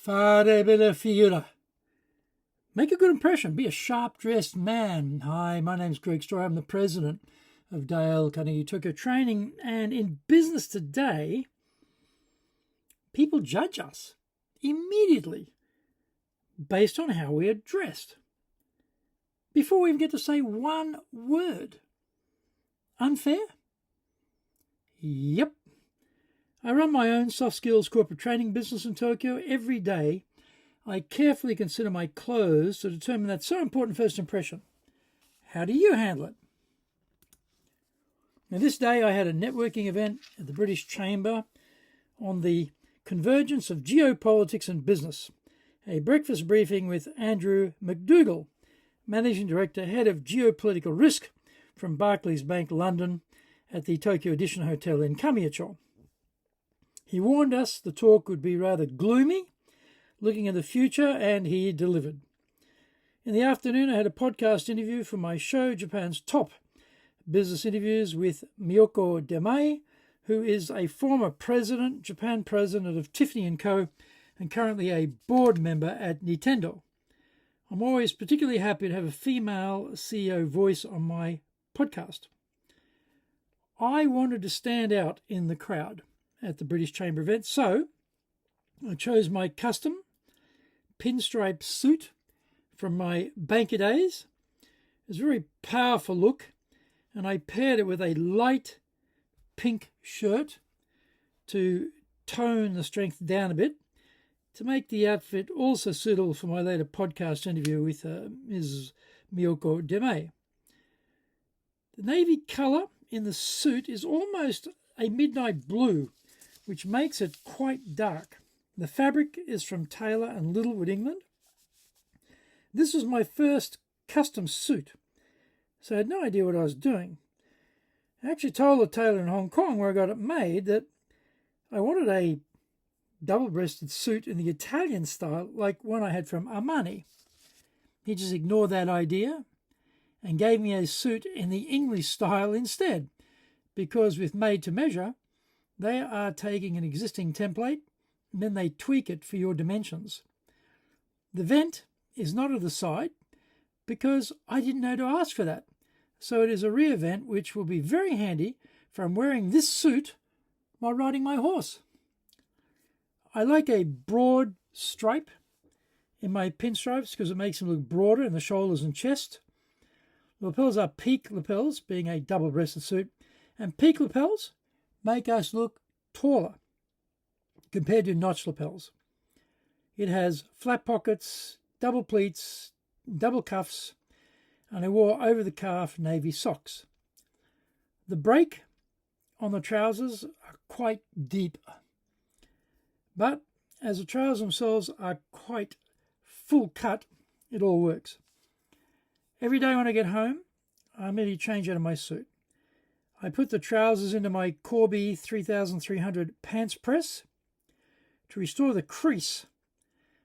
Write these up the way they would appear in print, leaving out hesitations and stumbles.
Fare bella figura. Make a good impression. Be a sharp-dressed man. Hi, my name's Greg Story. I'm the president of Dale Carnegie Tokyo Training. And in business today, people judge us immediately based on how we are dressed, before we even get to say one word. Unfair? Yep. I run my own soft skills corporate training business in Tokyo. Every day, I carefully consider my clothes to determine that so important first impression. How do you handle it? Now, this day I had a networking event at the British Chamber on the Convergence of Geopolitics and Business, a breakfast briefing with Andrew McDougall, Managing Director, Head of Geopolitical Risk from Barclays Bank London at the Tokyo Edition Hotel in Kamiyacho. He warned us the talk would be rather gloomy, looking at the future, and he delivered. In the afternoon, I had a podcast interview for my show, Japan's Top Business Interviews, with Miyoko Demay, who is a former Japan president of Tiffany & Co., and currently a board member at Nintendo. I'm always particularly happy to have a female CEO voice on my podcast. I wanted to stand out in the crowd at the British Chamber event, so I chose my custom pinstripe suit from my banker days. It's a very powerful look, and I paired it with a light pink shirt to tone the strength down a bit, to make the outfit also suitable for my later podcast interview with Ms. Miyoko Demay. The navy colour in the suit is almost a midnight blue, which makes it quite dark. The fabric is from Taylor and Littlewood, England. This was my first custom suit, so I had no idea what I was doing. I actually told the tailor in Hong Kong, where I got it made, that I wanted a double-breasted suit in the Italian style, like one I had from Armani. He just ignored that idea and gave me a suit in the English style instead, because with made to measure, they are taking an existing template and then they tweak it for your dimensions. The vent is not at the side because I didn't know to ask for that. So it is a rear vent, which will be very handy for I'm wearing this suit while riding my horse. I like a broad stripe in my pinstripes because it makes them look broader in the shoulders and chest. The lapels are peak lapels, being a double-breasted suit, and peak lapels make us look taller compared to notch lapels. It has flat pockets, double pleats, double cuffs, and I wore over-the-calf navy socks. The break on the trousers are quite deep, but as the trousers themselves are quite full cut, it all works. Every day when I get home, I immediately change out of my suit. I put the trousers into my Corby 3300 pants press to restore the crease,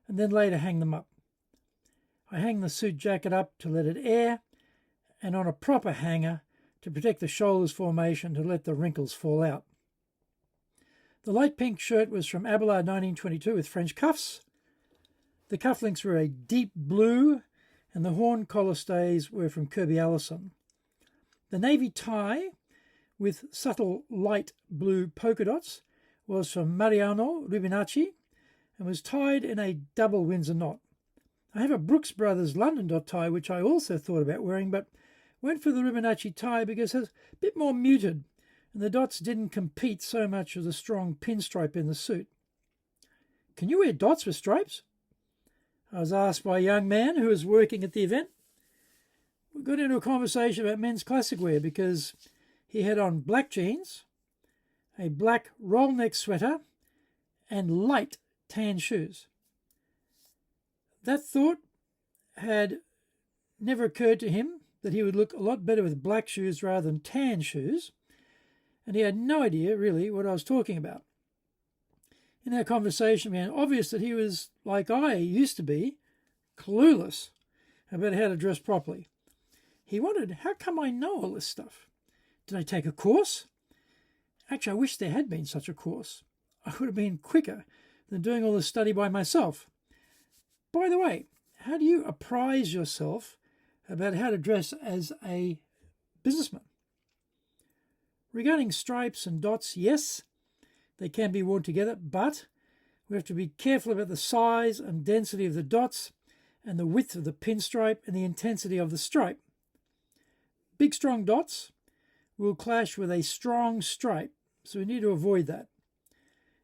and then later hang them up. I hang the suit jacket up to let it air, and on a proper hanger to protect the shoulders formation to let the wrinkles fall out. The light pink shirt was from Abelard 1922 with French cuffs. The cufflinks were a deep blue, and the horn collar stays were from Kirby Allison. The navy tie with subtle light blue polka dots was from Mariano Rubinacci and was tied in a double Windsor knot. I have a Brooks Brothers London dot tie, which I also thought about wearing, but went for the Rubinacci tie because it's a bit more muted, and the dots didn't compete so much with the strong pinstripe in the suit. Can you wear dots with stripes? I was asked by a young man who was working at the event. We got into a conversation about men's classic wear because he had on black jeans, a black roll-neck sweater, and light tan shoes. That thought had never occurred to him, that he would look a lot better with black shoes rather than tan shoes, and he had no idea really what I was talking about. In our conversation, it became obvious that he was, like I used to be, clueless about how to dress properly. He wondered, how come I know all this stuff? Did I take a course? Actually, I wish there had been such a course. I would have been quicker than doing all this study by myself. By the way, how do you apprise yourself about how to dress as a businessman? Regarding stripes and dots, yes, they can be worn together, but we have to be careful about the size and density of the dots and the width of the pinstripe and the intensity of the stripe. Big, strong dots will clash with a strong stripe, so we need to avoid that.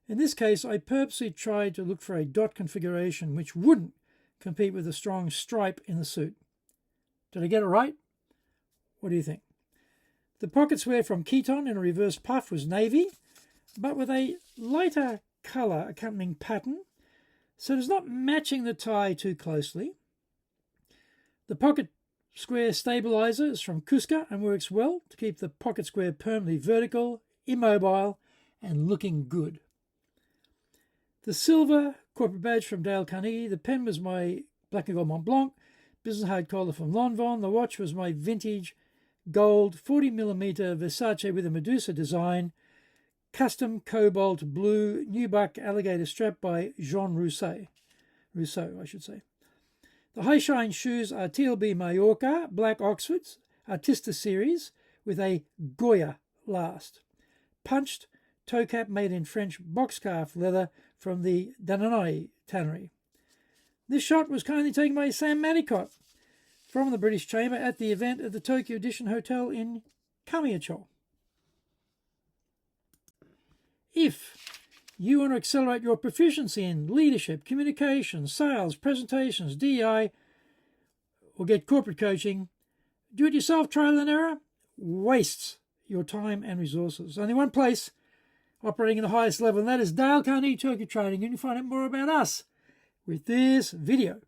In this case, I purposely tried to look for a dot configuration which wouldn't compete with a strong stripe in the suit. Did I get it right? What do you think? The pocket square from Keaton in a reverse puff was navy, but with a lighter colour accompanying pattern, so it's not matching the tie too closely. The pocket square stabiliser is from Cusca and works well to keep the pocket square permanently vertical, immobile, and looking good. The silver corporate badge from Dale Carnegie. The pen was my Black and Gold Mont Blanc. Business hard collar from Lanvin. The watch was my vintage gold 40mm Versace with a Medusa design. Custom cobalt blue nubuck alligator strap by Jean Rousseau, I should say. The high shine shoes are TLB Mallorca, black Oxfords, Artista series with a Goya last. Punched toe cap made in French boxcalf leather from the Dananai tannery. This shot was kindly taken by Sam Madicott from the British Chamber at the event at the Tokyo Edition Hotel in Kamiyacho. If you want to accelerate your proficiency in leadership, communication, sales, presentations, DEI, or get corporate coaching, do-it-yourself trial and error wastes your time and resources. Only one place operating at the highest level, and that is Dale Carnegie Tokyo Training. You can find out more about us with this video.